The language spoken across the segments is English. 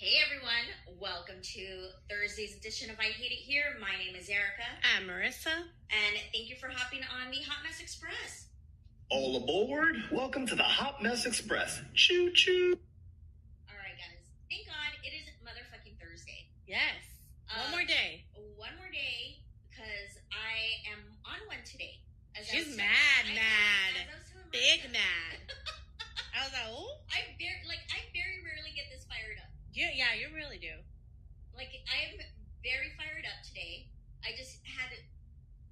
Hey everyone, welcome to Thursday's edition of I Hate It Here. My name is Erika. I'm Marissa. And thank you for hopping on the Hotmess Express. All aboard! Welcome to the Hotmess Express. Choo choo! Alright guys, thank God it is motherfucking Thursday. Yes. One more day. One more day, because I am on one today. She's mad. Big mad. I was like, oh? I very rarely get this fired up. Yeah, you really do. Like, I am very fired up today. I just had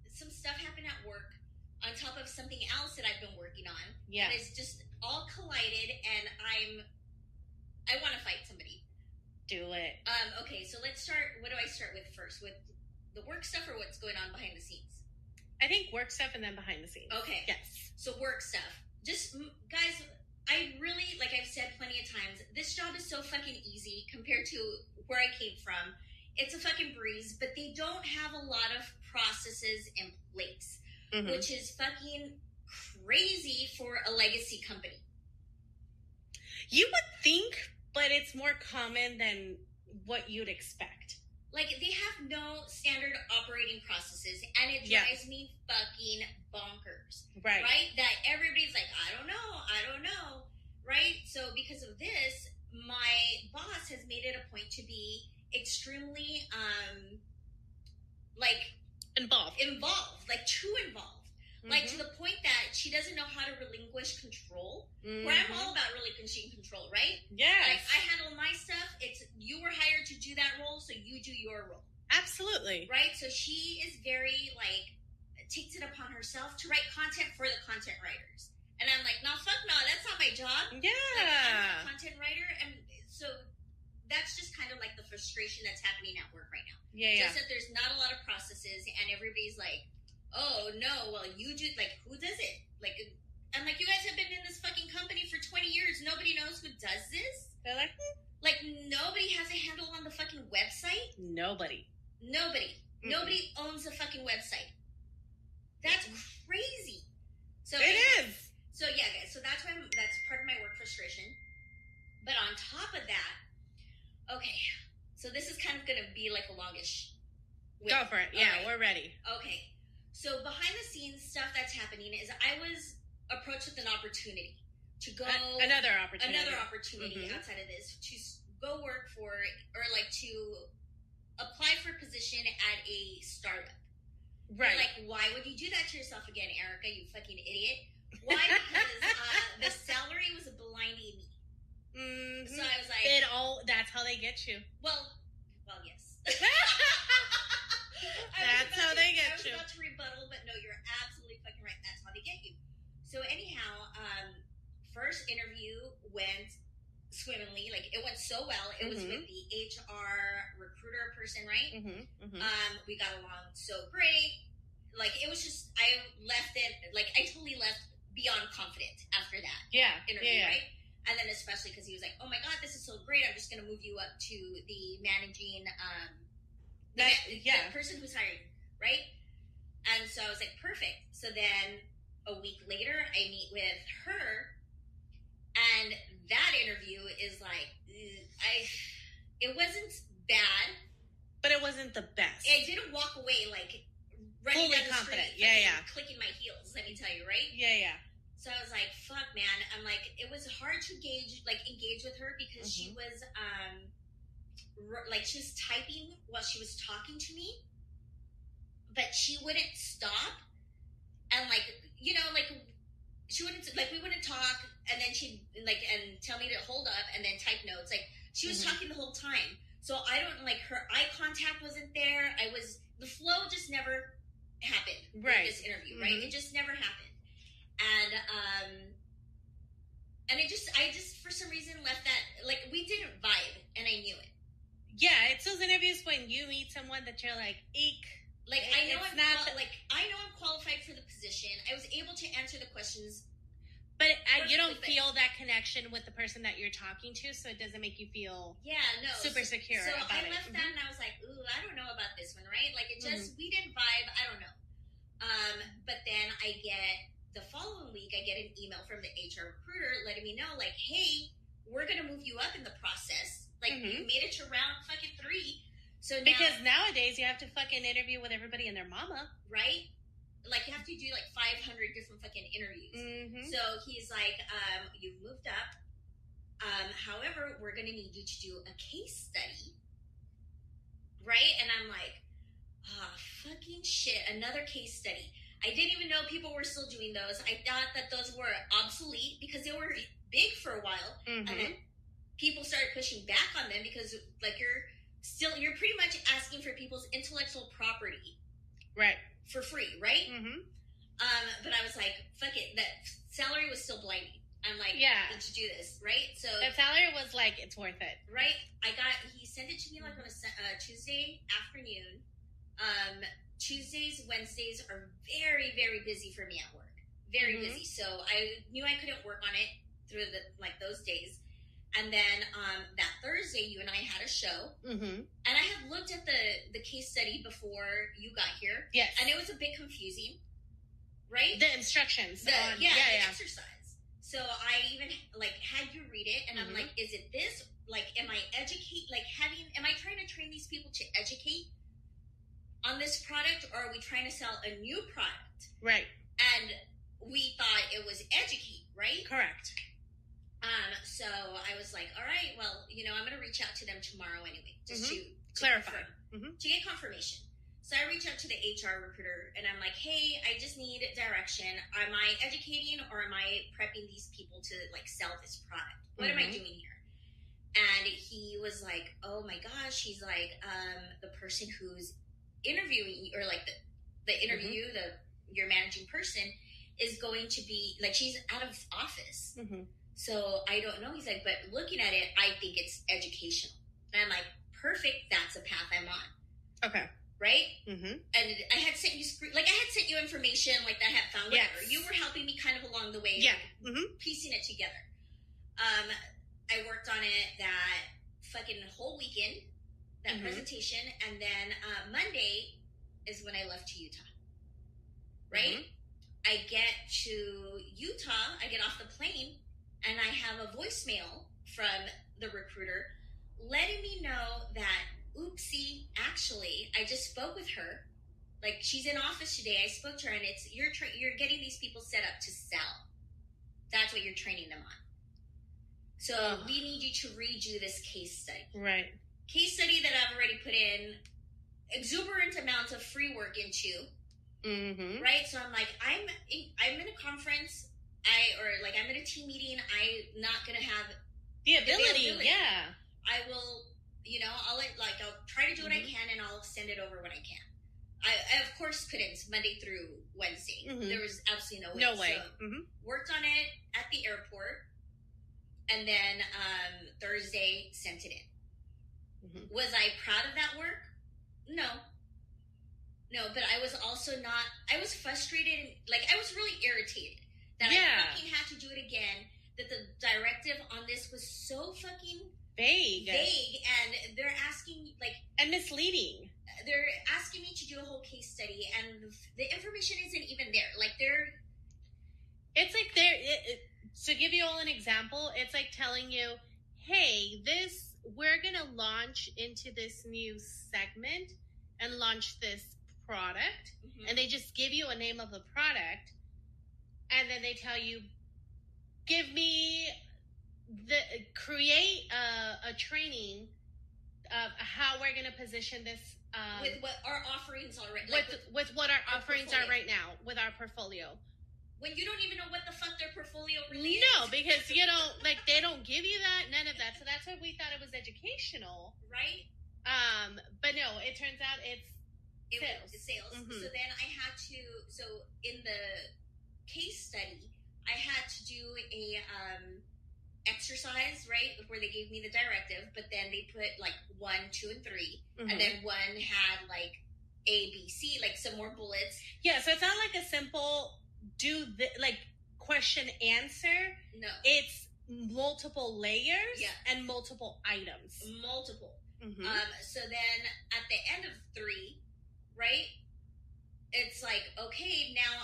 some stuff happen at work on top of something else that I've been working on. Yeah. And it's just all collided, and I want to fight somebody. Do it. Okay, so let's start. What do I start with first? With the work stuff or what's going on behind the scenes? I think work stuff and then behind the scenes. Okay. Yes. So work stuff. Just, guys, I really, like I've said plenty of times, this job is so fucking easy compared to where I came from. It's a fucking breeze, but they don't have a lot of processes in place, which is fucking crazy for a legacy company. You would think, but it's more common than what you'd expect. Like, they have no standard operating processes, and it drives me fucking bonkers. Right. Right? That everybody's like, I don't know. Right? So because of this, my boss has made it a point to be extremely, involved. Like, too involved. Like, to the point that she doesn't know how to relinquish control. Where I'm all about relinquishing control, right? Yes. Like, I handle my stuff. It's, you were hired to do that role, so you do your role. Absolutely. Right? So she is very, takes it upon herself to write content for the content writers. And I'm like, no, fuck no, that's not my job. Yeah. Like, I'm a content writer. And so that's just kind of like the frustration that's happening at work right now. Yeah. Just that there's not a lot of processes, and everybody's like, oh, no, well, you do, like, who does it? Like, I'm like, you guys have been in this fucking company for 20 years. Nobody knows who does this? They're like, Like, nobody has a handle on the fucking website? Nobody owns a fucking website. That's crazy. So it is. So, yeah, guys, so that's part of my work frustration. But on top of that, okay, so this is kind of going to be like a longish. Go for it. Yeah, right. We're ready. Okay. So behind the scenes stuff that's happening is I was approached with an opportunity to go another opportunity outside of this to go work for, or like to apply for a position at a startup. Right. You're like, why would you do that to yourself again, Erika? You fucking idiot. Why? Because the salary was blinding me. So I was like, that's how they get you. Well, yes. That's how they get you. I was about to rebuttal, but no, you're absolutely fucking right. That's how they get you. So anyhow, first interview went swimmingly. Like, it went so well. It was with the HR recruiter person, right? We got along so great. Like, it was just, I left it, like, I totally left beyond confident after that interview, right? And then especially because he was like, oh my God, this is so great. I'm just going to move you up to the managing, the person who's hiring, right? And so I was like, perfect. So then a week later, I meet with her, and that interview is like, it wasn't bad, but it wasn't the best. I didn't walk away like running fully down the confident. Street, clicking my heels. Let me tell you, right? Yeah. So I was like, fuck, man. I'm like, it was hard to engage with her because she was, she was typing while she was talking to me, but she wouldn't stop. And she wouldn't, we wouldn't talk, and then she'd and tell me to hold up and then type notes. Like, she was talking the whole time. So I don't, her eye contact wasn't there. The flow just never happened. Right. With this interview, right? It just never happened. And I just for some reason left that, we didn't vibe, and I knew it. Yeah, it's those interviews when you meet someone that you're like, eek. I know I'm qualified for the position. I was able to answer the questions, but you don't feel that connection with the person that you're talking to, so it doesn't make you feel super secure about it. So I left that, and I was like, ooh, I don't know about this one, right? Like, it just, we didn't vibe. I don't know. But then the following week, I get an email from the HR recruiter letting me know, like, hey, we're going to move you up in the process. Like, You made it to round fucking 3. So now, because nowadays you have to fucking interview with everybody and their mama. Right? Like, you have to do, like, 500 different fucking interviews. So he's like, you've moved up. However, we're going to need you to do a case study. Right? And I'm like, fucking shit, another case study. I didn't even know people were still doing those. I thought that those were obsolete because they were big for a while. And then people started pushing back on them because, like, you're pretty much asking for people's intellectual property. Right. For free, right? But I was like, fuck it. That salary was still blinding. I'm like, yeah, I need to do this, right? So that salary was like, it's worth it. Right? He sent it to me like on a Tuesday afternoon. Tuesdays, Wednesdays are very, very busy for me at work. Very busy. So I knew I couldn't work on it through those days. And then that Thursday, you and I had a show. And I had looked at the case study before you got here. Yes. And it was a bit confusing, right? The instructions. The exercise. So I even, like, had you read it, and I'm like, is it this? Like, am I trying to train these people to educate on this product, or are we trying to sell a new product? Right. And we thought it was educate, right? Correct. So I was like, all right, well, I'm going to reach out to them tomorrow anyway, just to clarify, to get confirmation. So I reach out to the HR recruiter, and I'm like, hey, I just need direction. Am I educating, or am I prepping these people to, like, sell this product? What am I doing here? And he was like, oh my gosh. He's like, the person who's interviewing, or like the interview, your managing person is going to be, like, she's out of office. So I don't know. He's like, but looking at it, I think it's educational. And I'm like, perfect. That's a path I'm on. Okay. Right? And I had sent you, information, like, that I had found. Yes. You were helping me kind of along the way. Yeah. Piecing it together. I worked on it that fucking whole weekend, that presentation. And then Monday is when I left to Utah. Right? I get to Utah. I get off the plane. And I have a voicemail from the recruiter letting me know that, oopsie, actually, I just spoke with her. Like, she's in office today. I spoke to her, and it's you're getting these people set up to sell. That's what you're training them on. So we need you to redo this case study. Right. Case study that I've already put in exuberant amounts of free work into. Right? So I'm like, I'm in a conference. I'm in a team meeting. I'm not going to have the ability. Yeah. I will, I'll try to do what I can, and I'll send it over when I can. I of course couldn't Monday through Wednesday. There was absolutely no way. No way. So worked on it at the airport, and then Thursday sent it in. Was I proud of that work? No, but I was also not. I was frustrated. Like, I was really irritated that I fucking had to do it again. That the directive on this was so fucking vague, and they're asking, like, and misleading. They're asking me to do a whole case study, and the information isn't even there. Like, it's like to give you all an example, it's like telling you, hey, we're gonna launch into this new segment and launch this product, and they just give you a name of the product, and then they tell you, create a training of how we're going to position this with what our offerings are right, with what our offerings are right now with our portfolio. When you don't even know what the fuck their portfolio really is. No, because they don't give you that, none of that. So that's why we thought it was educational, right? But no, it turns out it's sales. So then I had to. So in the case study, I had to do a exercise, right, where they gave me the directive, but then they put like 1, 2, and 3, and then one had like A, B, C, like some more bullets. Yeah, so it's not like a simple question answer. No, it's multiple layers and multiple items. So then at the end of 3, right, it's like, okay, now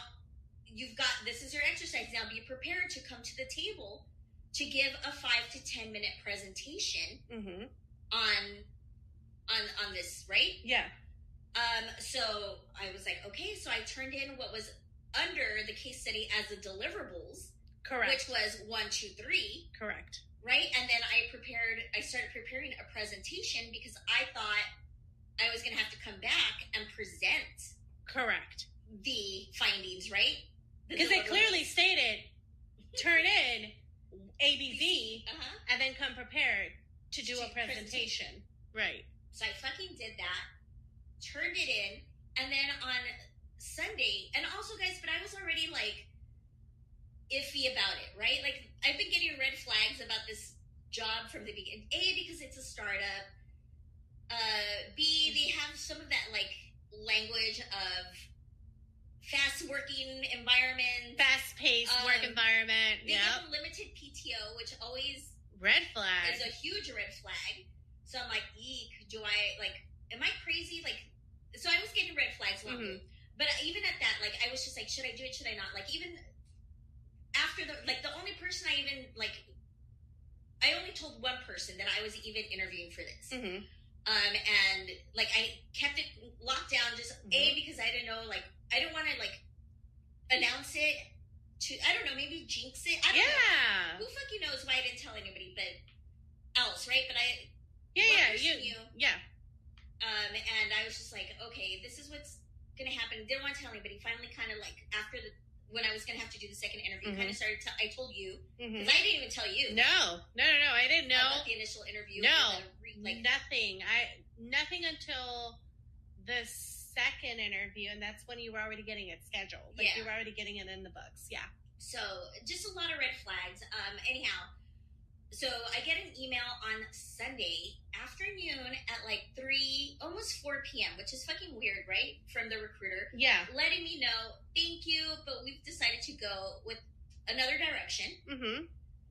you've got, this is your exercise. Now be prepared to come to the table to give a 5 to 10 minute presentation on this, right? Yeah. So I was like, okay, so I turned in what was under the case study as the deliverables. Correct. Which was 1, 2, 3. Correct. Right? And then I started preparing a presentation because I thought I was going to have to come back and present. Correct. The findings, right? Because they clearly stated, turn in ABV, and then come prepared to do a presentation. Right. So I fucking did that, turned it in, and then on Sunday, and also guys, but I was already like iffy about it, right? Like I've been getting red flags about this job from the beginning. A, because it's a startup. B, they have some of that like language of fast working environment, fast paced work environment. They have limited PTO, which always red flag is a huge red flag. So I'm like, eek, am I crazy? Like, so I was getting red flags along the way. But even at that, like, I was just like, should I do it? Should I not? Like, even after the only person I only told one person that I was even interviewing for this. And like, I kept it locked down just A, because I didn't know, like, I didn't want to like announce it to, I don't know, maybe jinx it. I don't know. Who fucking knows why I didn't tell anybody but else, right? But I, knew. And I was just like, okay, this is what's going to happen. Didn't want to tell anybody. Finally, kind of like after when I was going to have to do the second interview, kind of started I told you, because I didn't even tell you. No, I didn't know. About the initial interview. No, nothing. Nothing until the second interview, and that's when you were already getting it scheduled. Like, you were already getting it in the books. Yeah. So, just a lot of red flags. Anyhow, so I get an email on Sunday afternoon at like 3, almost 4 p.m., which is fucking weird, right? From the recruiter. Yeah. Letting me know, thank you, but we've decided to go with another direction.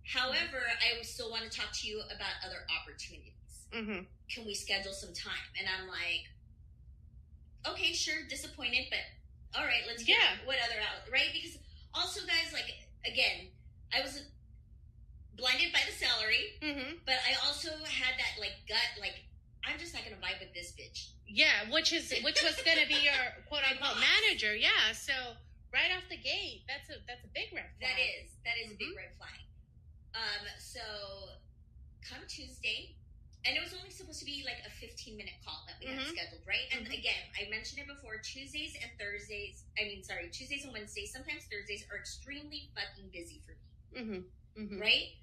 However, I still want to talk to you about other opportunities. Can we schedule some time? And I'm like, okay, sure, disappointed, but all right, let's get what other out, right? Because also, guys, like, again, I was blinded by the salary, but I also had that like gut, like, I'm just not gonna vibe with this bitch. Yeah, which was gonna be your quote unquote manager. Yeah, so right off the gate, that's a big red flag. That is a big red flag. So come Tuesday, and it was only supposed to be like a 15-minute call that we had scheduled, right? And again, I mentioned it before, Tuesdays and Wednesdays, sometimes Thursdays are extremely fucking busy for me. Right?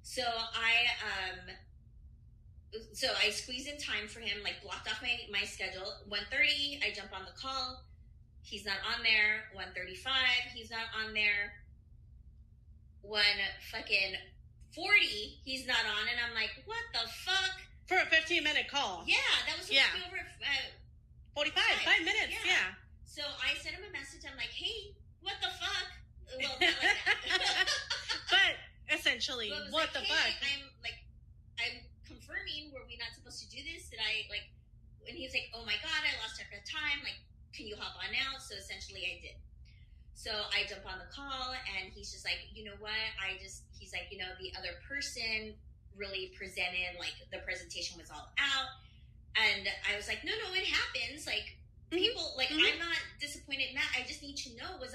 So I squeezed in time for him, like blocked off my schedule. 1:30, I jump on the call. He's not on there. 1:35, he's not on there. 1:40, he's not on, and I'm like, what the fuck? For a 15-minute call. Yeah, that was supposed to be over 5 minutes, yeah. So I sent him a message. I'm like, hey, what the fuck? Well, not like that. But essentially, what the fuck? I'm confirming, were we not supposed to do this? Did I, like, and he's like, oh my God, I lost track of time. Like, can you hop on now? So essentially I did. So I jump on the call, and he's just like, you know what? He's like, you know, the other person really presented, like, the presentation was all out. And I was like, no, it happens. Like, people, like, I'm not disappointed in that. I just need to know, because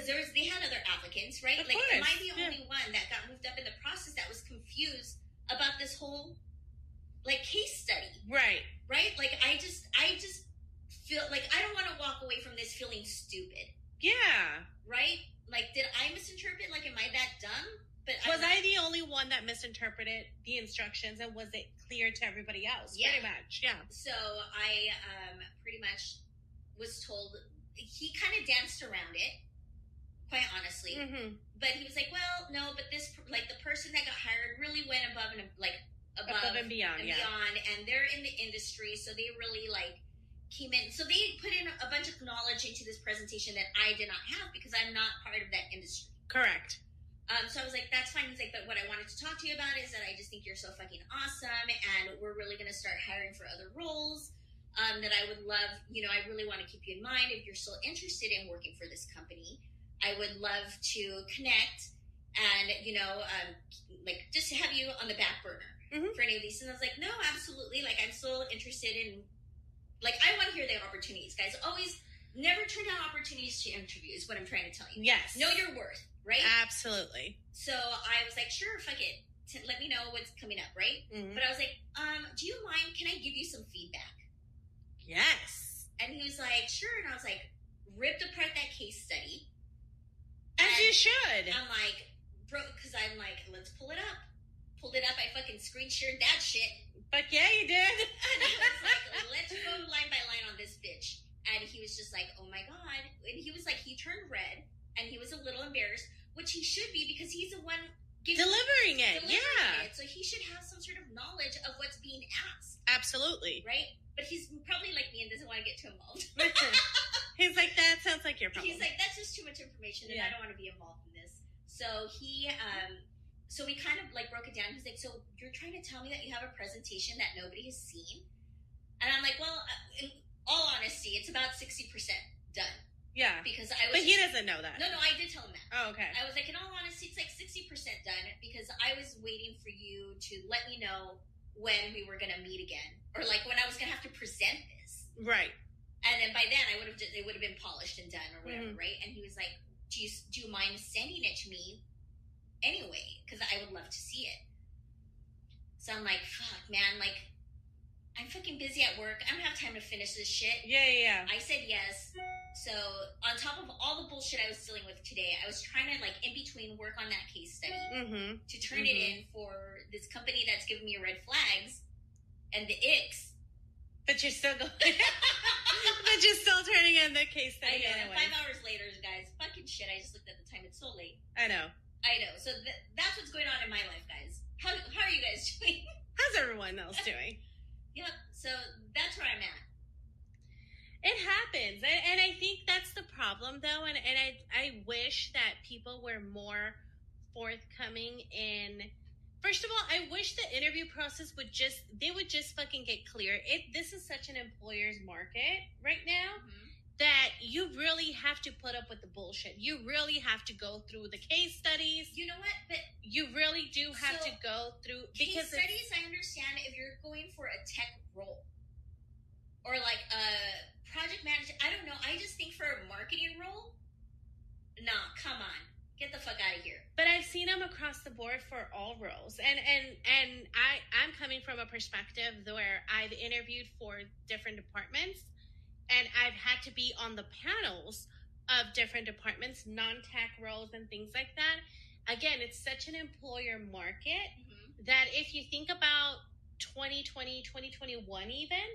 they had other applicants, right? Of like, course. am I the only one that got moved up in the process that was confused about this whole, like, case study? Right. Like, I just feel like I don't want to walk away from this feeling stupid. Yeah. Right? Like, did I misinterpret? Like, am I that dumb? But was I the only one that misinterpreted the instructions, and was it clear to everybody else? Yeah. Pretty much, yeah. So I pretty much was told, he kind of danced around it, quite honestly. But he was like, well, no, but this, like, the person that got hired really went above and beyond, and they're in the industry, so they really, like, came in. So they put in a bunch of knowledge into this presentation that I did not have, because I'm not part of that industry. Correct. So I was like, that's fine. He's like, but what I wanted to talk to you about is that I just think you're so fucking awesome, and we're really going to start hiring for other roles that I would love, you know, I really want to keep you in mind if you're still interested in working for this company. I would love to connect and, you know, like, just have you on the back burner. for any of these. And I was like, no, absolutely. Like, I'm still interested in, like, I want to hear the opportunities, guys. Always never turn down opportunities to interview is what I'm trying to tell you. Yes. Know your worth, right? Absolutely. So I was like, sure, fuck it. Let me know what's coming up, right? But I was like, do you mind? Can I give you some feedback? Yes. And he was like, sure. And I was like, ripped apart that case study. As you should. I'm like, bro, because I'm like, let's pull it up. Pulled it up. I fucking screen shared that shit. But yeah, you did. And I was like, let's go line by line on this bitch. And he was just like, oh my God. And he was like, he turned red and he was a little embarrassed, which he should be because he's the one delivering it. So he should have some sort of knowledge of what's being asked. Absolutely. Right? But he's probably like me and doesn't want to get too involved. He's like, that sounds like your problem. He's like, that's just too much information and I don't want to be involved in this. So he, so we kind of like broke it down. He's like, so you're trying to tell me that you have a presentation that nobody has seen? And I'm like, well, in all honesty, it's about 60% done. Yeah. Because I was. But he doesn't know that. No, I did tell him that. Oh, okay. I was like, in all honesty, it's like 60% done because I was waiting for you to let me know when we were going to meet again, or like when I was going to have to present this. Right. And then by then, it would have been polished and done or whatever, right? And he was like, do you mind sending it to me anyway? Because I would love to see it. So I'm like, fuck, man, like. I'm fucking busy at work. I don't have time to finish this shit. Yeah. I said yes. So on top of all the bullshit I was dealing with today, I was trying to like in between work on that case study to turn it in for this company that's giving me red flags and the icks. But you're still going. But you're still turning in the case study. I know. Anyway. 5 hours later, guys. Fucking shit. I just looked at the time. It's so late. I know. So that's what's going on in my life, guys. How are you guys doing? How's everyone else doing? Yep. So that's where I'm at. It happens. And I think that's the problem, though. And I wish that people were more forthcoming in... First of all, I wish the interview process would just fucking get clear. This is such an employer's market right now that you really have to put up with the bullshit. You really have to go through the case studies. You know what? But you really do have to go through case studies. I understand if you're going for a tech role or like a project manager. I don't know. I just think for a marketing role, nah, come on, get the fuck out of here. But I've seen them across the board for all roles, and I'm coming from a perspective where I've interviewed for different departments. And I've had to be on the panels of different departments, non-tech roles and things like that. Again, it's such an employer market that if you think about 2020, 2021 even,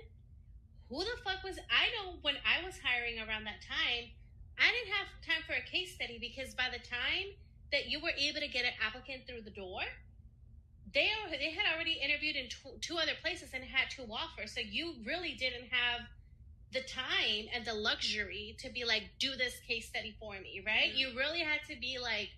who the fuck was... I know when I was hiring around that time, I didn't have time for a case study because by the time that you were able to get an applicant through the door, they had already interviewed in two other places and had 2 offers. So you really didn't have the time and the luxury to be like, do this case study for me, right? You really had to be like,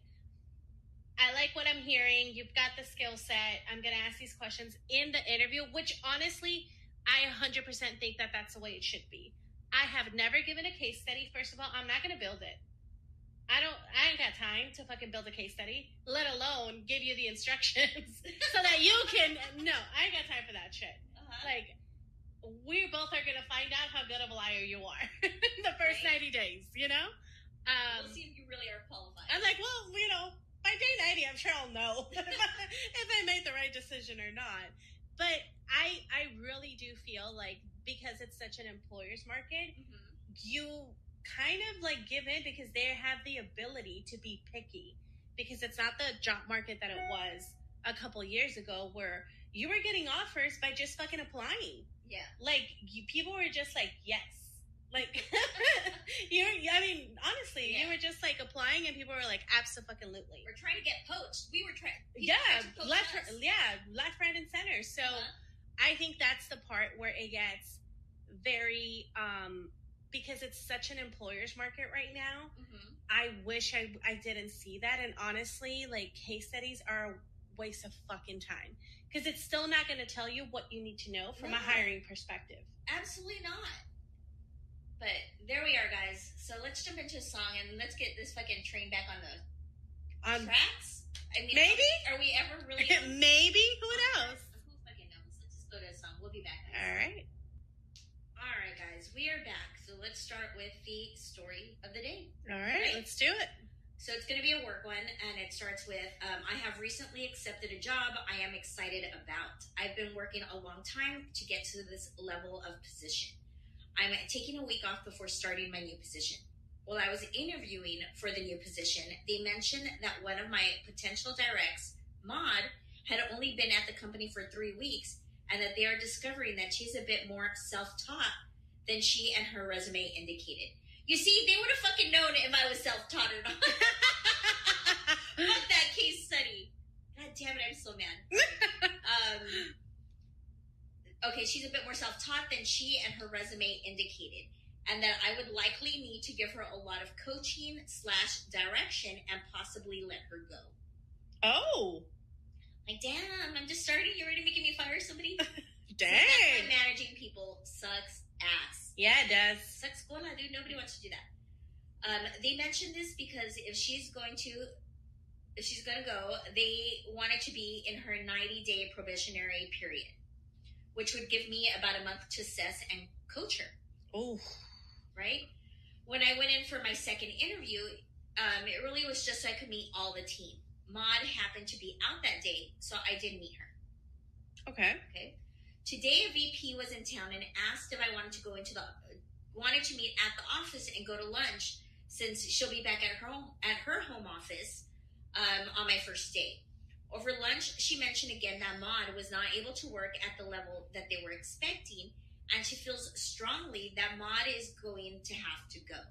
I like what I'm hearing. You've got the skill set. I'm going to ask these questions in the interview, which honestly, I 100% think that that's the way it should be. I have never given a case study. First of all, I'm not going to build it. I ain't got time to fucking build a case study, let alone give you the instructions so that you can, no, I ain't got time for that shit. Like, we both are going to find out how good of a liar you are the first 90 days, you know? We'll see if you really are qualified. I'm like, well, you know, by day 90, I'm sure I'll know if I made the right decision or not. But I really do feel like because it's such an employer's market, you kind of like give in because they have the ability to be picky because it's not the job market that it was a couple years ago where you were getting offers by just fucking applying. Yeah. Like, people were just like, yes. Like, honestly, you were just like applying and people were like, abso-fucking-lutely. We're trying to get poached. We were trying. Left, right, and center. So I think that's the part where it gets very, because it's such an employer's market right now. I wish I didn't see that. And honestly, like, case studies are a waste of fucking time. Because it's still not going to tell you what you need to know from a hiring perspective. Absolutely not. But there we are, guys. So let's jump into a song and let's get this fucking train back on the tracks. I mean, maybe? Are we ever really... Maybe? Who knows? let's start with the story of the day. All right, let's do it. So it's going to be a work one, and it starts with, I have recently accepted a job I am excited about. I've been working a long time to get to this level of position. I'm taking a week off before starting my new position. While I was interviewing for the new position, they mentioned that one of my potential directs, Maud, had only been at the company for 3 weeks, and that they are discovering that she's a bit more self-taught than she and her resume indicated. You see, they would have fucking known if I was self-taught or not. Fuck that case study. God damn it, I'm so mad. Okay, she's a bit more self-taught than she and her resume indicated, and that I would likely need to give her a lot of coaching / direction and possibly let her go. Oh. Like, damn, I'm just starting. You're already making me fire somebody? Dang. Managing people sucks ass. Yeah, it does. Sucks cola, dude. Nobody wants to do that. They mentioned this because if she's going to go, they want it to be in her 90-day probationary period, which would give me about a month to assess and coach her. Oh. Right? When I went in for my second interview, it really was just so I could meet all the team. Maud happened to be out that day, so I did meet her. Okay. Today, a VP was in town and asked if I wanted to meet at the office and go to lunch, since she'll be back at her home office on my first day. Over lunch, she mentioned again that Maud was not able to work at the level that they were expecting, and she feels strongly that Maud is going to have to go.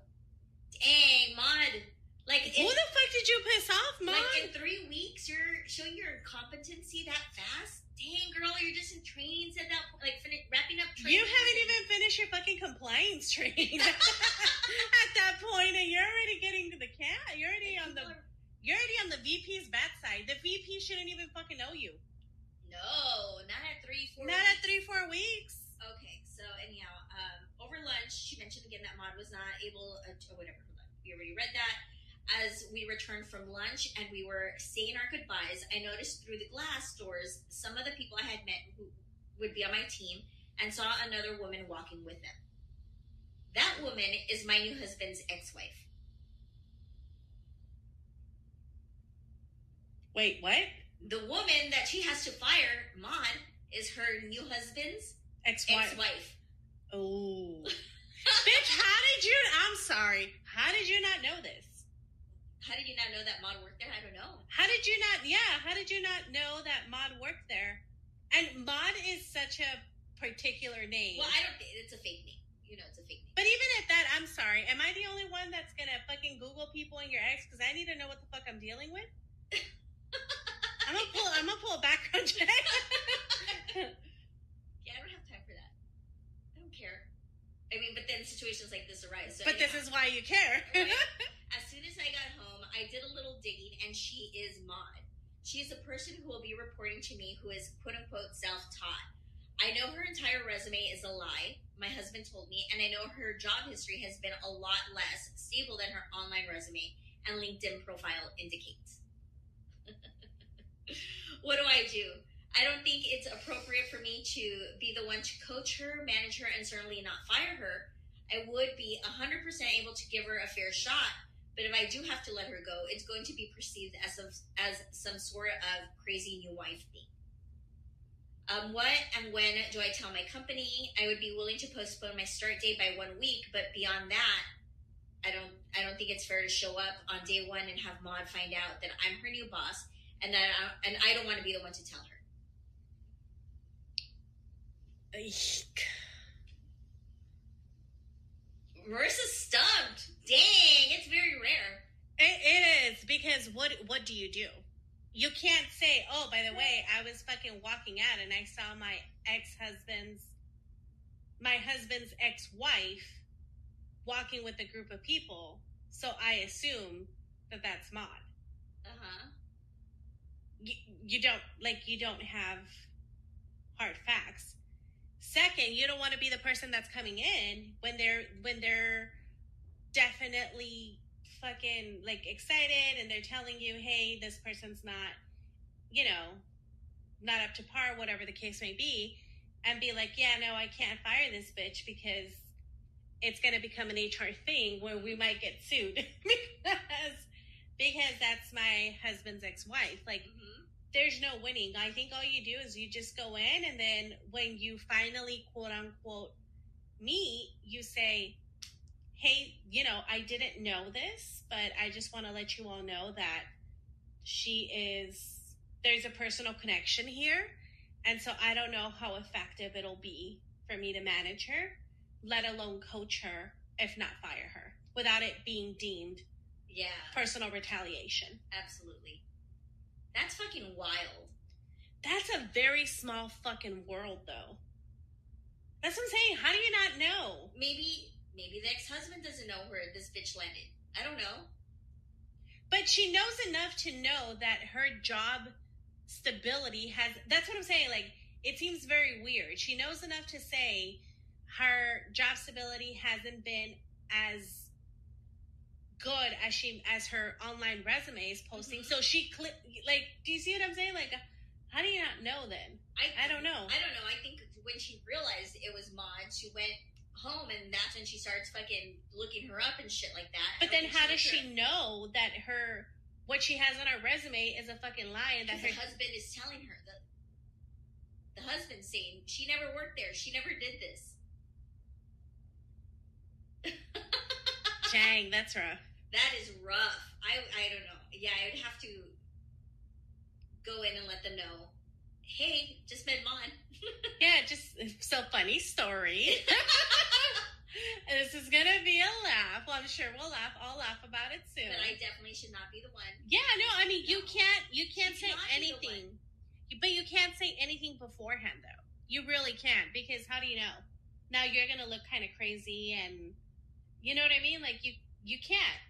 Dang, Maud. Who the fuck did you piss off, Maud? Like, in 3 weeks, you're showing your incompetency that fast? Dang, girl, you're just in trainings at that point, wrapping up trainings. You haven't even finished your fucking compliance training at that point, and you're already getting to the cat. You're already on the VP's bad side. The VP shouldn't even fucking know you. No, not at 3-4 Not at 3-4 weeks. Okay, so anyhow, over lunch, she mentioned again that Maud was not able to, whatever, we already read that. As we returned from lunch and we were saying our goodbyes, I noticed through the glass doors some of the people I had met who would be on my team, and saw another woman walking with them. That woman is my new husband's ex-wife. Wait, what? The woman that she has to fire, Maud, is her new husband's ex-wife. Oh. Bitch, I'm sorry. How did you not know this? How did you not know that Maud worked there? I don't know. How did you not know that Maud worked there? And Maud is such a particular name. Well, I don't think it's a fake name. You know, it's a fake name. But even at that, I'm sorry. Am I the only one that's gonna fucking Google people and your ex? Because I need to know what the fuck I'm dealing with. I'm gonna pull a background check. Yeah, I don't have time for that. I don't care. I mean, but then situations like this arise. So but this is why you care. Right? As soon as I got home, I did a little digging, and she is Maud. She is a person who will be reporting to me who is quote-unquote self-taught. I know her entire resume is a lie, my husband told me, and I know her job history has been a lot less stable than her online resume and LinkedIn profile indicates. What do? I don't think it's appropriate for me to be the one to coach her, manage her, and certainly not fire her. I would be 100% able to give her a fair shot, but if I do have to let her go, it's going to be perceived as some sort of crazy new wife thing. What and when do I tell my company? I would be willing to postpone my start date by 1 week, but beyond that, I don't think it's fair to show up on day one and have Maud find out that I'm her new boss, and I don't want to be the one to tell her. Eek. Marissa's stumped. Dang, it's very rare. It is, because what do? You can't say, oh, by the way, I was fucking walking out and I saw my husband's ex-wife walking with a group of people, so I assume that that's Maud. Uh-huh. You don't have hard facts. Second, you don't want to be the person that's coming in when they're definitely fucking excited and they're telling you, hey, this person's not up to par, whatever the case may be, and be like, yeah, no, I can't fire this bitch because it's going to become an HR thing where we might get sued because that's my husband's ex-wife. Like, there's no winning. I think all you do is you just go in, and then when you finally, quote unquote, meet, you say, hey, I didn't know this, but I just want to let you all know that there's a personal connection here. And so I don't know how effective it'll be for me to manage her, let alone coach her, if not fire her, without it being deemed personal retaliation. Absolutely. That's fucking wild. That's a very small fucking world, though. That's what I'm saying. How do you not know? Maybe the ex-husband doesn't know where this bitch landed. I don't know. But she knows enough to know that her job stability that's what I'm saying. Like, it seems very weird. She knows enough to say her job stability hasn't been as good as her online resume is posting. So she do you see what I'm saying? Like, how do you not know then? I don't know. I think when she realized it was Maud, she went home, and that's when she starts fucking looking her up and shit like that. But then how does she know that what she has on her resume is a fucking lie, and that her husband is telling her that the husband's saying she never worked there, she never did this. Dang, that's rough. That is rough. I don't know. Yeah, I would have to go in and let them know, hey, just met Mon. Yeah, so funny story. This is going to be a laugh. Well, I'm sure I'll laugh about it soon. But I definitely should not be the one. Yeah, no, I mean, you can't say anything. But you can't say anything beforehand, though. You really can't, because how do you know? Now you're going to look kind of crazy, and you know what I mean? Like, you can't.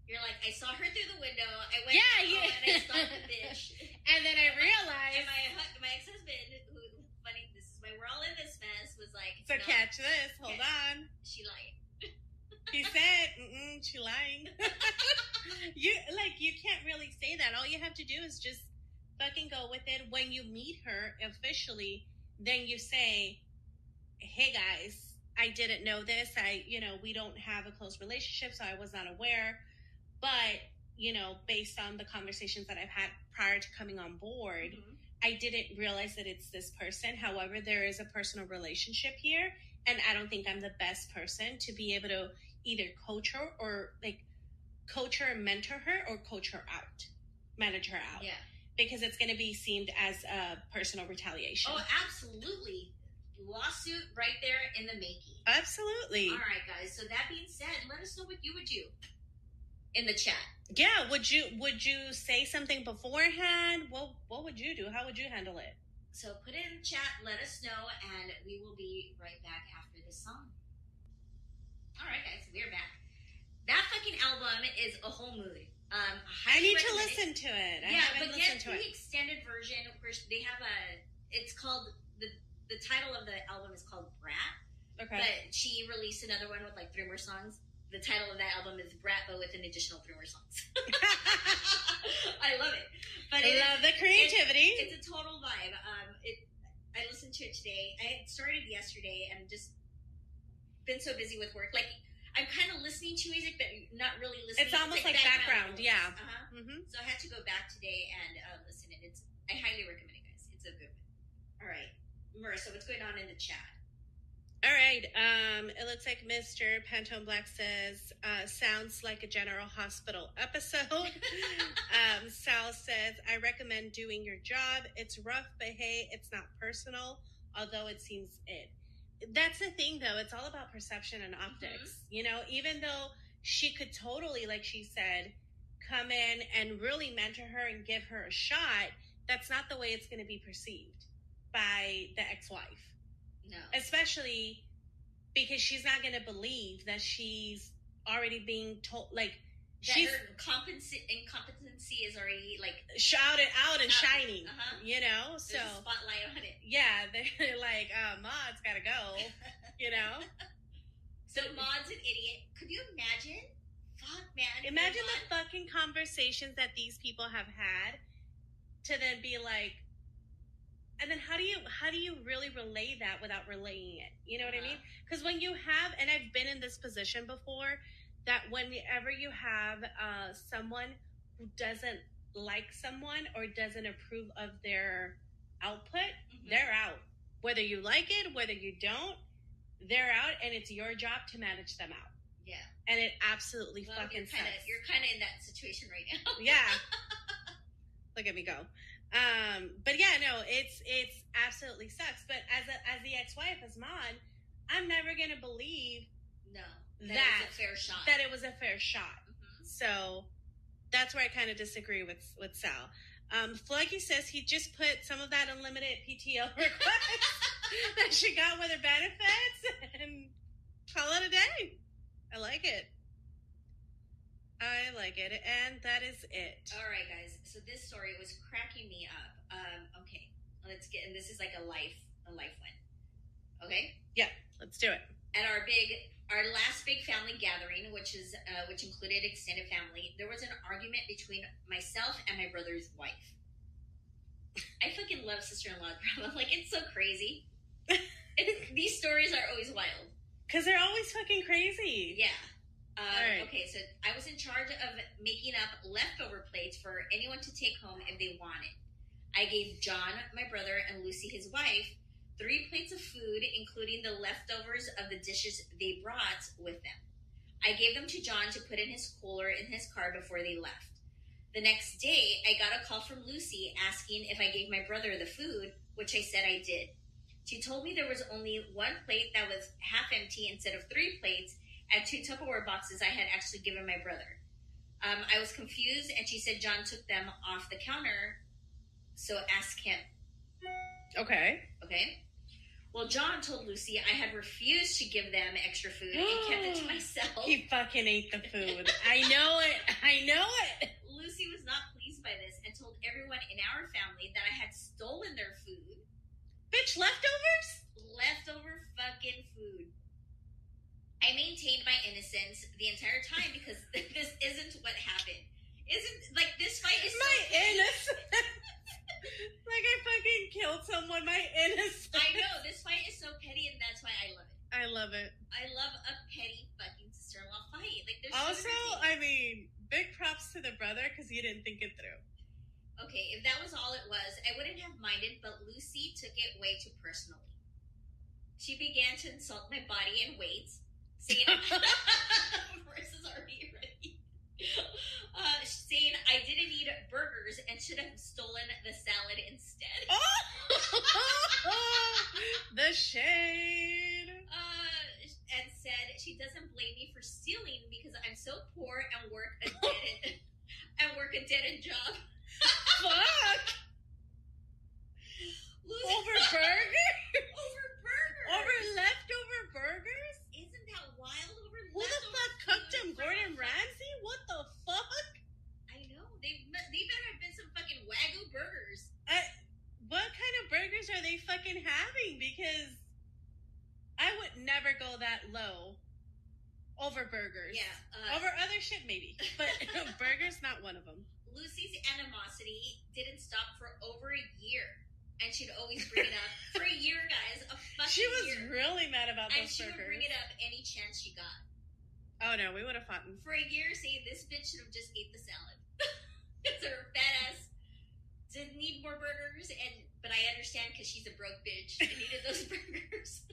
You're like, I saw her through the window. I went home and I stopped the bitch. And then I realized. And my ex-husband, who, funny, this is why we're all in this mess, was like, so no, catch this. Hold on. She lied. He said, she lying. You can't really say that. All you have to do is just fucking go with it. When you meet her officially, then you say, hey guys, I didn't know this. We don't have a close relationship, so I was not aware. But, based on the conversations that I've had prior to coming on board, I didn't realize that it's this person. However, there is a personal relationship here, and I don't think I'm the best person to be able to either coach her or coach her and mentor her, or coach her out, manage her out. Yeah. Because it's going to be seen as a personal retaliation. Oh, absolutely. Lawsuit right there in the making. Absolutely. All right, guys. So that being said, let us know what you would do in the chat. Yeah, would you say something beforehand? What would you do? How would you handle it? So put it in the chat, let us know, and we will be right back after this song. All right, guys, we're back. That fucking album is a whole mood. I need to listen to it. But get the extended version. Where they have it's called, the title of the album is called Brat. Okay. But she released another one with 3 more songs. The title of that album is Brat, but with an additional 3 more songs. I love it. But I love the creativity. It's a total vibe. I listened to it today. I had started yesterday and just been so busy with work. Like, I'm kind of listening to music, but not really listening. It's almost like background, yeah. So I had to go back today and listen. And I highly recommend it, guys. It's a good one. All right, Marissa, what's going on in the chat? All right. It looks like Mr. Pantone Black says, sounds like a General Hospital episode. Sal says, I recommend doing your job. It's rough, but hey, it's not personal, although it seems it. That's the thing, though. It's all about perception and optics. Even though she could totally, like she said, come in and really mentor her and give her a shot, that's not the way it's going to be perceived by the ex-wife. No. Especially because she's not going to believe that she's already being told, that her incompetency is already, shouted out and shining, There's So, a spotlight on it. Yeah, they're like, Maud's got to go, So Maud's an idiot. Could you imagine? Fuck, man. Imagine the fucking conversations that these people have had to then be like, And then how do you really relay that without relaying it? You know what I mean? Because when you have, and I've been in this position before, that whenever you have someone who doesn't like someone or doesn't approve of their output, they're out. Whether you like it, whether you don't, they're out, and it's your job to manage them out. Yeah. And it absolutely fucking sucks. You're kind of in that situation right now. Yeah. Look at me go. But yeah, no, it's absolutely sucks. But as the ex-wife, as Mon, I'm never gonna believe that it was a fair shot. That it was a fair shot. So that's where I kind of disagree with Sal. Fluggy says he just put some of that unlimited PTO request that she got with her benefits and call it a day. I like it. And that is it. All right, guys. So this story was cracking me up. Okay, let's get. And this is like a life one. Okay. Yeah, let's do it. At our last big family gathering, which included extended family, there was an argument between myself and my brother's wife. I fucking love sister-in-law drama. Like, it's so crazy. These stories are always wild. Because they're always fucking crazy. Yeah. Right. Okay, so I was in charge of making up leftover plates for anyone to take home if they wanted. I gave John, my brother, and Lucy, his wife, 3 plates of food, including the leftovers of the dishes they brought with them. I gave them to John to put in his cooler in his car before they left. The next day, I got a call from Lucy asking if I gave my brother the food, which I said I did. She told me there was only 1 plate that was half empty instead of 3 plates and 2 Tupperware boxes I had actually given my brother. I was confused, and she said John took them off the counter, so ask him. Okay. Well, John told Lucy I had refused to give them extra food and kept it to myself. He fucking ate the food. I know it. Lucy was not pleased by this and told everyone in our family that I had stolen their food. Bitch, leftovers? Leftover fucking food. I maintained my innocence the entire time because this isn't what happened. This fight is my innocence? Like I fucking killed someone, my innocence. I know, this fight is so petty, and that's why I love it. I love it. I love a petty fucking sister-in-law fight. Like, there's also, I mean, big props to the brother because you didn't think it through. Okay, if that was all it was, I wouldn't have minded, but Lucy took it way too personally. She began to insult my body and weight, saying, Marissa's already ready. Saying I didn't eat burgers and should have stolen the salad instead. The shade. And said she doesn't blame me for stealing because I'm so poor and work a dead end job. Fuck. Over burgers? Over leftover burgers? Isn't that wild? Who the fuck cooked them? Gordon Ramsay? What the fuck? I know. They better have been some fucking Wagyu burgers. What kind of burgers are they fucking having? Because I would never go that low over burgers. Yeah. Over other shit, maybe. But burgers, not one of them. Lucy's animosity didn't stop for over a year. And she'd always bring it up. For a year, guys. A fucking She was year. really mad about those burgers. And she would bring it up any chance she got. Oh, no. We would have fought. For a year, saying this bitch should have just ate the salad. Because her fat ass didn't need more burgers. But I understand because she's a broke bitch and needed those burgers.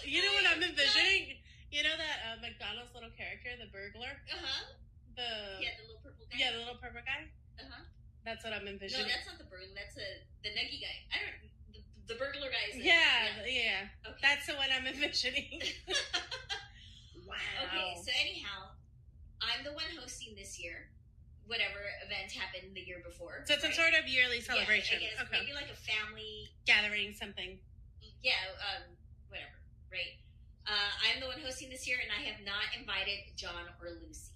You know what I'm envisioning? You know that McDonald's little character, the burglar? The little purple guy? Yeah, the little purple guy? That's what I'm envisioning. No, that's not the burglar. That's the nuggy guy. The burglar guy is Yeah. Okay. That's the one I'm envisioning. Wow. Okay, so anyhow, I'm the one hosting this year. Whatever event happened the year before. So it's some sort of yearly celebration. Yeah, I guess. Okay. Maybe like a family gathering, something. Yeah, whatever, right? I'm the one hosting this year, and I have not invited John or Lucy.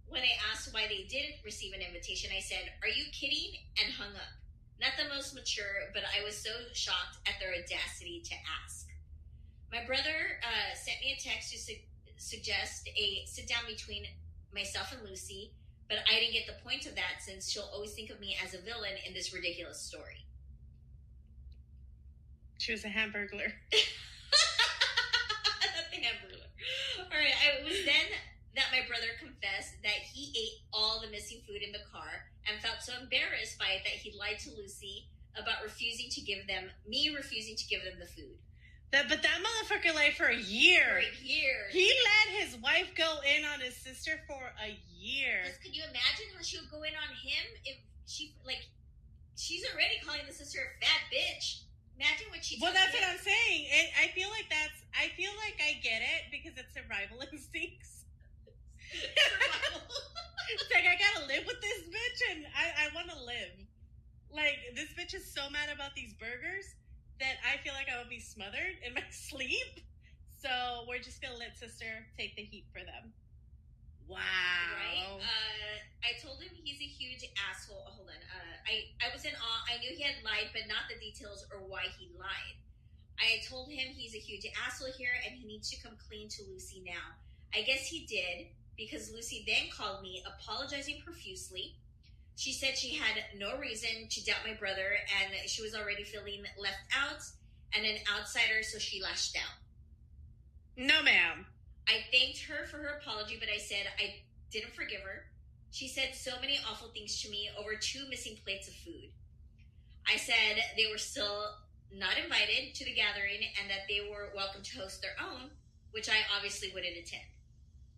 When I asked why they didn't receive an invitation, I said, "Are you kidding?" and hung up. Not the most mature, but I was so shocked at their audacity to ask. My brother sent me a text to suggest a sit-down between myself and Lucy, But I didn't get the point of that since she'll always think of me as a villain in this ridiculous story. She was a hamburglar. Not the hamburglar. All right, it was then that my brother confessed that he ate all the missing food in the car and felt so embarrassed by it that he lied to Lucy about refusing to give them the food. But that motherfucker lied for a year. For a year. He let his wife go in on his sister for a year. Because could you imagine how she would go in on him if she's already calling the sister a fat bitch. Imagine what she. Well, that's what I'm saying. I feel like I get it because it's survival instincts. It's like, I gotta live with this bitch and I want to live. Like, this bitch is so mad about these burgers that I feel like I would be smothered in my sleep. So we're just gonna let sister take the heat for them. Wow. Right? I told him he's a huge asshole. Hold on. I was in awe. I knew he had lied, but not the details or why he lied. I told him he's a huge asshole here and he needs to come clean to Lucy now. I guess he did, because Lucy then called me, apologizing profusely. She said she had no reason to doubt my brother and she was already feeling left out and an outsider, so she lashed out. No, ma'am. I thanked her for her apology, but I said I didn't forgive her. She said so many awful things to me over 2 missing plates of food. I said they were still not invited to the gathering and that they were welcome to host their own, which I obviously wouldn't attend.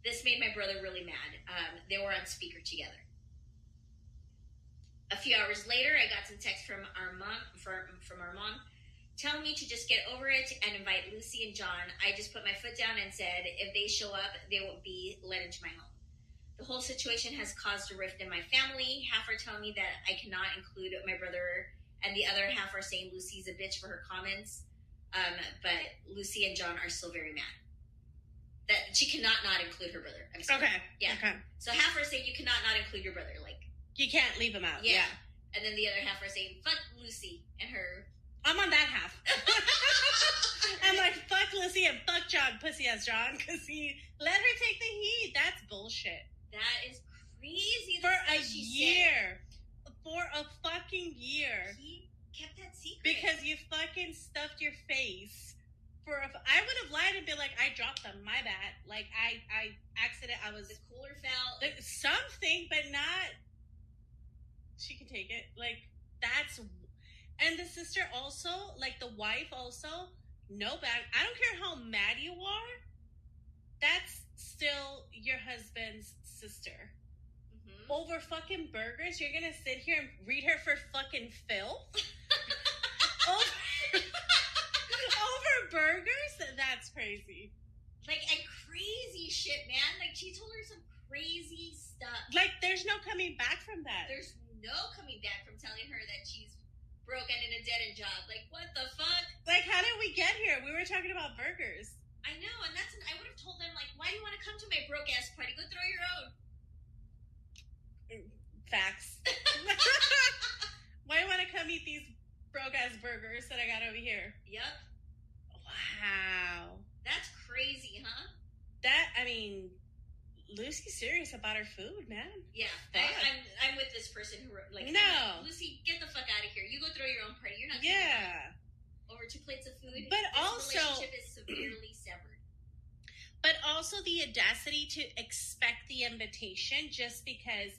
This made my brother really mad. They were on speaker together. A few hours later, I got some text from our mom telling me to just get over it and invite Lucy and John. I just put my foot down and said if they show up, they will be let into my home. The whole situation has caused a rift in my family. Half are telling me that I cannot include my brother, and the other half are saying Lucy's a bitch for her comments. But Lucy and John are still very mad that she cannot not include her brother. I'm sorry. Okay. Yeah. Okay. So half are saying you cannot not include your brother. Like, you can't leave him out. yeah. And then the other half are saying, fuck Lucy and her. I'm on that half. I'm like, fuck Lucy and fuck John, pussy ass John, because he let her take the heat. That's bullshit. That is crazy. For a year. For a fucking year. He kept that secret. Because you fucking stuffed your face. I would have lied and been like, I dropped them, my bad. Like, I was... The cooler fell. Something, but not... She can take it. Like, that's... And the sister also, like, the wife also, no bad. I don't care how mad you are. That's still your husband's sister. Mm-hmm. Over fucking burgers, you're gonna sit here and read her for fucking filth? Over burgers? That's crazy. Like, and crazy shit, man. Like, she told her some crazy stuff. Like, there's no coming back from that. There's no coming back from telling her that she's broke and in a dead-end job. Like, what the fuck? Like, how did we get here? We were talking about burgers. I know, and I would have told them, like, why do you want to come to my broke-ass party? Go throw your own. Facts. Why do you want to come eat these broke-ass burgers that I got over here? Yep. Wow. That's crazy, huh? Lucy's serious about her food, man. Yeah. I'm with this person who, like, no. Lucy, get the fuck out of here. You go throw your own party. You're not over 2 plates of food. But this also... relationship is severely severed. But also the audacity to expect the invitation just because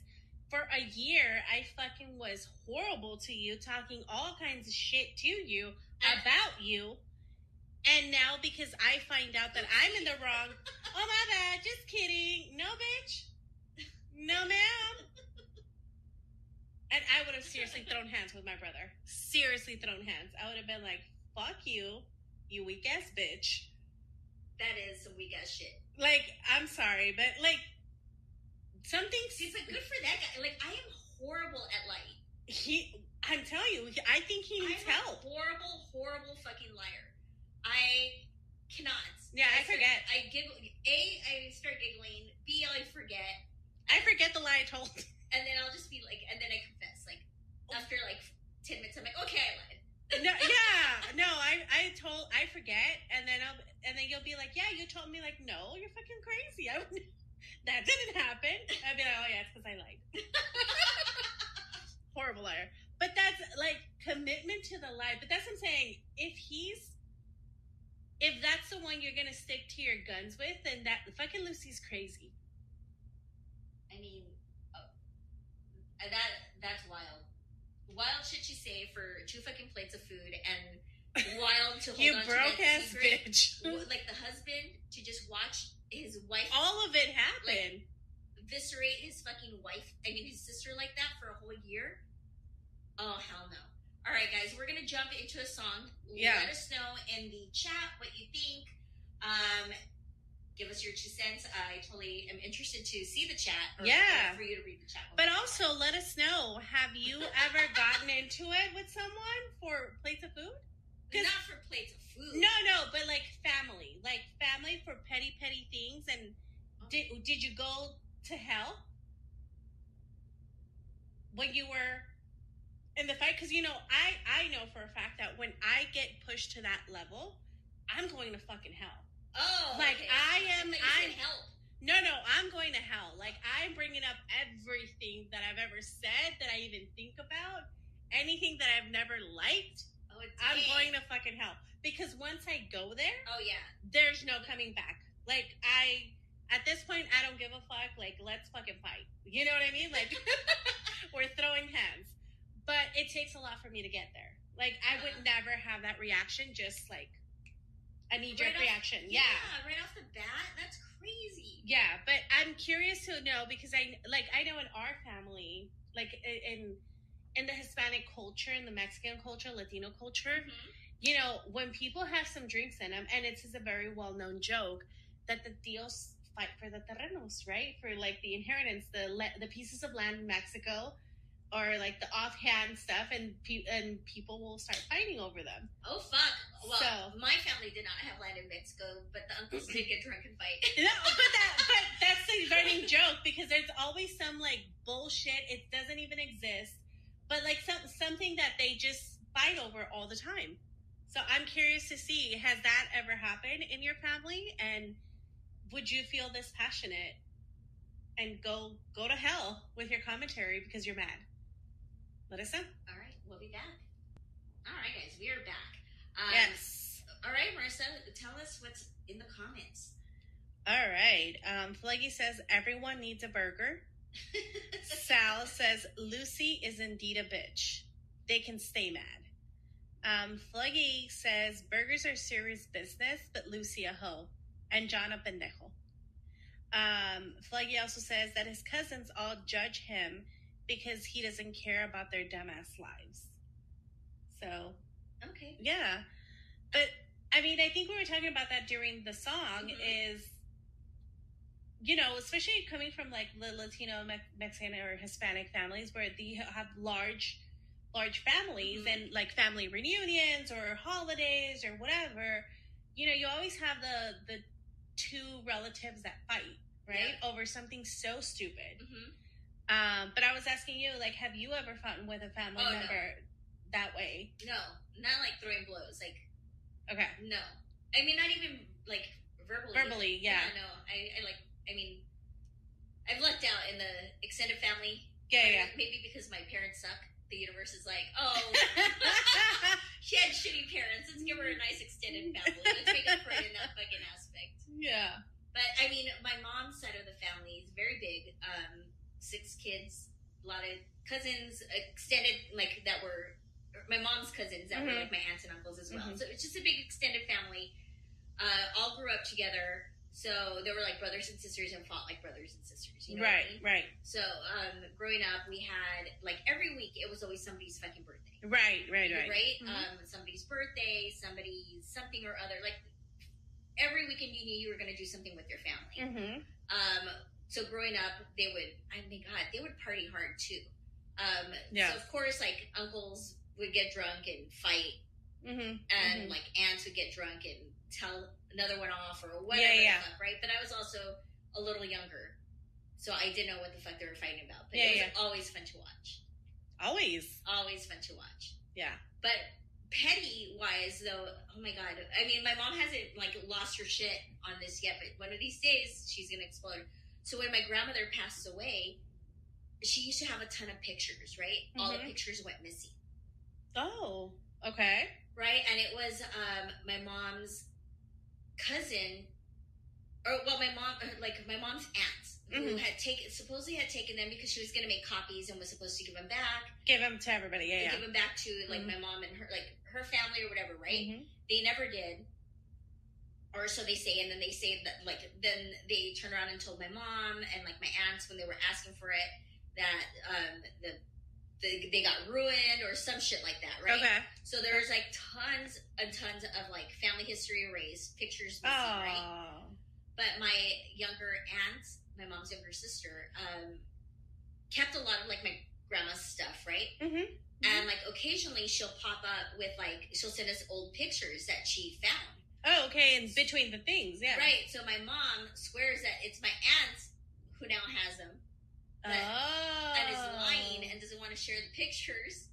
for a year I fucking was horrible to you, talking all kinds of shit to you about you. And now because I find out that I'm in the wrong, oh my bad, just kidding. No, bitch. No, ma'am. And I would have seriously thrown hands with my brother. Seriously thrown hands. I would have been like, fuck you, you weak ass bitch. That is some weak ass shit. Like, I'm sorry, but like, something. It's like good for that guy. Like, I am horrible at lying. I'm telling you, I think he needs help. I'm a horrible, horrible fucking liar. I cannot. Yeah, I forget. I giggle. I start giggling. B, I forget. I forget the lie I told. And then I'll just be like, and then I confess. Like, after like 10 minutes, I'm like, okay, I lied. No, yeah, no, I forget, and then you'll be like, yeah, you told me, like, no, you're fucking crazy. That didn't happen. I'd be like, oh yeah, it's because I lied. commitment to the lie. But that's what I'm saying. If that's the one you're gonna stick to your guns with, then that fucking Lucy's crazy. I mean, that's wild. Wild shit you say for 2 fucking plates of food, and wild to hold you on broke to that ass secret. bitch. Like the husband to just watch his wife. All of it happened. Eviscerate his fucking wife. I mean, his sister like that for a whole year. Oh hell no! All right, guys, we're gonna jump into a song. Yeah. Let us know in the chat what you think. Give us your 2 cents. I totally am interested to see the chat. Or for you to read the chat. But also, let us know, have you ever gotten into it with someone for plates of food? Not for plates of food. No, but like family. Like family for petty things. And did you go to hell when you were in the fight? Because, I know for a fact that when I get pushed to that level, I'm going to fucking hell. Oh, like okay. I'm help. No, I'm going to hell. Like I'm bringing up everything that I've ever said, that I even think about, anything that I've never liked. Oh, I'm going to fucking hell, because once I go there, there's no coming back. Like at this point, I don't give a fuck. Like, let's fucking fight. You know what I mean? Like we're throwing hands, but it takes a lot for me to get there. Like I would never have that reaction. Just like a knee-jerk reaction. Yeah, right off the bat. That's crazy. Yeah, but I'm curious to know, because I know in our family, like in the Hispanic culture, in the Mexican culture, Latino culture, when people have some drinks in them, and it's a very well-known joke that the tios fight for the terrenos, right? For like the inheritance, the pieces of land in Mexico, or like the offhand stuff, and people will start fighting over them. Oh fuck! Well, my family did not have land in Mexico, but the uncles did get drunk and fight. No, but that's the running joke, because there's always some like bullshit. It doesn't even exist, but like something that they just fight over all the time. So I'm curious to see, has that ever happened in your family, and would you feel this passionate and go to hell with your commentary because you're mad? Let us know. All right, we'll be back. All right, guys, we are back. Yes. All right, Marissa, tell us what's in the comments. All right. Flaggy says, everyone needs a burger. Sal says, Lucy is indeed a bitch. They can stay mad. Fluggy says, burgers are serious business, but Lucy a hoe. And John a pendejo. Fluggy also says that his cousins all judge him because he doesn't care about their dumbass lives. So, okay. Yeah. But, I mean, I think we were talking about that during the song, is, especially coming from, like, the Latino, Mexican, or Hispanic families, where they have large families, and, like, family reunions, or holidays, or whatever, you always have the 2 relatives that fight, right? Yeah. Over something so stupid. But I was asking you, like, have you ever fought with a family member that way? No, not like throwing blows. Like, okay, no. I mean, not even like verbally. Verbally, yeah. No. I've lucked out in the extended family. Yeah. Maybe because my parents suck. The universe is like, oh, she had shitty parents. Let's give her a nice extended family. Let's make up for it in that fucking aspect. Yeah. But I mean, my mom's side of the family is very big. 6 kids, a lot of cousins, extended, like, that were my mom's cousins that were like my aunts and uncles as well. So it's just a big extended family. All grew up together, so they were like brothers and sisters and fought like brothers and sisters. You know what I mean? Right. So growing up, we had like every week it was always somebody's fucking birthday. Right. Somebody's birthday, somebody's something or other. Like every weekend, you knew you were going to do something with your family. So growing up, they would party hard too. So of course, like uncles would get drunk and fight, and like aunts would get drunk and tell another one off or whatever the fuck, right? But I was also a little younger, so I didn't know what the fuck they were fighting about. But it was always fun to watch. Always fun to watch. Yeah. But petty wise, though, oh my god! I mean, my mom hasn't like lost her shit on this yet, but one of these days she's gonna explode. So when my grandmother passes away, she used to have a ton of pictures, right? All the pictures went missing. Oh, okay. Right? And it was my mom's cousin, my mom's aunt, who had supposedly had taken them because she was going to make copies and was supposed to give them back. Give them to everybody, yeah. Give them back to, like, my mom and her family or whatever, right? They never did. Or so they say, and then they say that, like, then they turned around and told my mom and, like, my aunts when they were asking for it that they got ruined or some shit like that, right? Okay. So there's, like, tons and tons of, like, family history erased, pictures missing, right? But my younger aunt, my mom's younger sister, kept a lot of, like, my grandma's stuff, right? And, like, occasionally she'll pop up with, like, she'll send us old pictures that she found. Oh, okay, and between the things, yeah. Right, so my mom swears that it's my aunt who now has them. And is lying and doesn't want to share the pictures.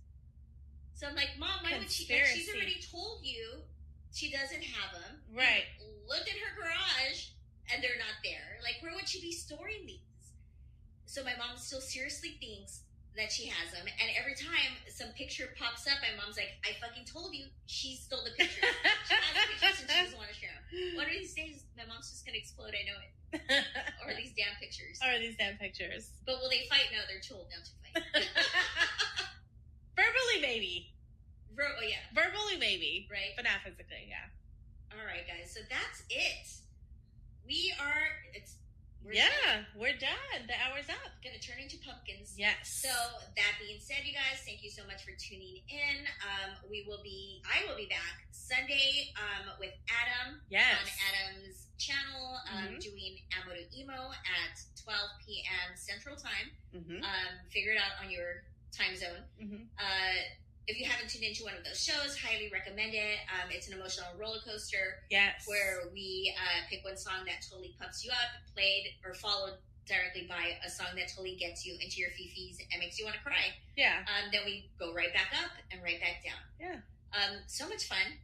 So I'm like, Mom, why would she? Like, she's already told you she doesn't have them. Right. Looked in her garage and they're not there. Like, where would she be storing these? So my mom still seriously thinks that she has them, and every time some picture pops up, my mom's like, I fucking told you, she stole the pictures. She has the pictures and she doesn't want to share them. One of these days, my mom's just gonna explode, I know it. Or these damn pictures. But will they fight? No, they're too old now to fight. Verbally, maybe. Yeah. Verbally, maybe. Right? But not physically, yeah. Alright, guys, so that's it. We're done. The hour's up. Gonna turn into pumpkins. Yes. So that being said, you guys, thank you so much for tuning in. I will be back Sunday with Adam. Yes. On Adam's channel, doing Amo to Emo at 12 p.m. Central Time. Figure it out on your time zone. If you haven't tuned into one of those shows, highly recommend it. It's an emotional roller coaster. Yes. Where we pick one song that totally pumps you up, played or followed directly by a song that totally gets you into your fifis and makes you want to cry. Yeah. Then we go right back up and right back down. Yeah. So much fun.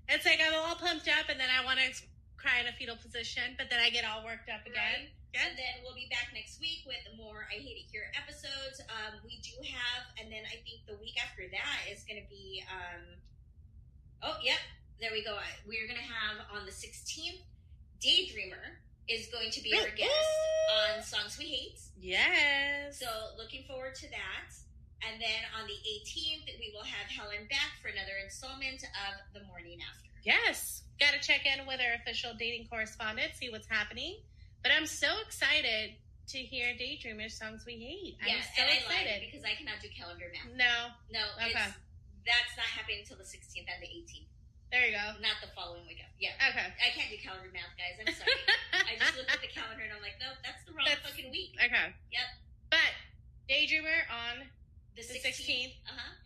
It's like I'm all pumped up and then I want to cry in a fetal position, but then I get all worked up again. Right. Yeah. And then we'll be back next week with more I Hate It Here episodes. We do have, and then I think the week after that is going to be, there we go. We're going to have on the 16th, Daydreamer is going to be our guest on Songs We Hate. Yes. So looking forward to that. And then on the 18th, we will have Helen back for another installment of The Morning After. Yes. Got to check in with our official dating correspondent, see what's happening. But I'm so excited to hear Daydreamer's Songs We Hate. Yes, I'm so excited. I lied because I cannot do calendar math. No. Okay. That's not happening until the 16th and the 18th. There you go. Not the following weekend. Yeah. Okay. I can't do calendar math, guys. I'm sorry. I just looked at the calendar and I'm like, nope, that's the wrong fucking week. Okay. Yep. But Daydreamer on the 16th.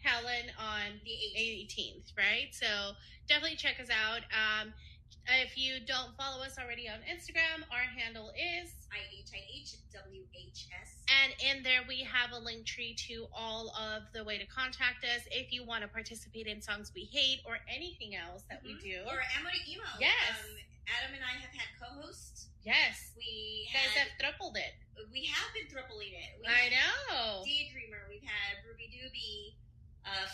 Helen on the 18th, right? So definitely check us out. If you don't follow us already on Instagram, our handle is IHIHWHS. And in there we have a link tree to all of the way to contact us if you want to participate in Songs We Hate or anything else that we do. Or Amo to Emo. Yes. Adam and I have had co-hosts. Yes. We guys have tripled it. We have been tripling it. I know. Daydreamer. We've had Ruby Doobie,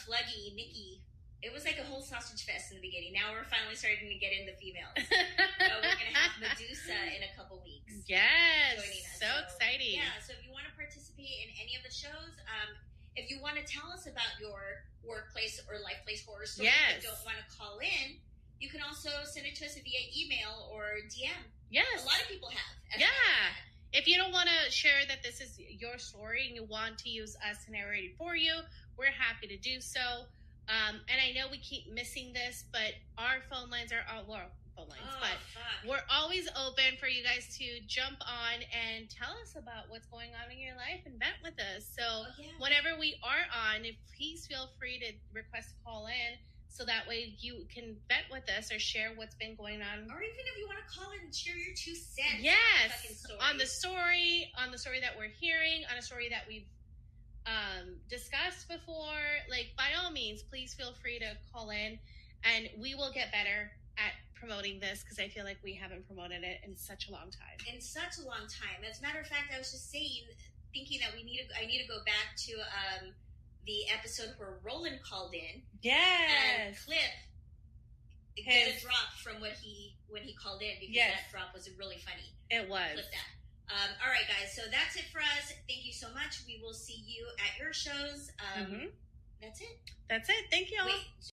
Fluggy, Nikki. It was like a whole sausage fest in the beginning. Now we're finally starting to get in the females. We're going to have Medusa in a couple weeks. Yes. Joining us. So exciting. Yeah. So if you want to participate in any of the shows, if you want to tell us about your workplace or life place horror story, and don't want to call in, you can also send it to us via email or DM. Yes. A lot of people have. If you don't want to share that this is your story and you want to use us to narrate it for you, we're happy to do so. And I know we keep missing this, but our phone lines are we're always open for you guys to jump on and tell us about what's going on in your life and vent with us. So whenever we are on, please feel free to request a call in so that way you can vent with us or share what's been going on. Or even if you want to call in and share your 2 cents. Yes. On the story that we're hearing, on a story that we've discussed before, like by all means, please feel free to call in and we will get better at promoting this because I feel like we haven't promoted it in such a long time. As a matter of fact, I was just thinking that I need to go back to the episode where Roland called in. Yes. And Clip get a drop from when he called in, because that drop was really funny. It was. Clip that. All right, guys. So that's it for us. Thank you so much. We will see you at your shows. That's it. That's it. Thank you all. Wait.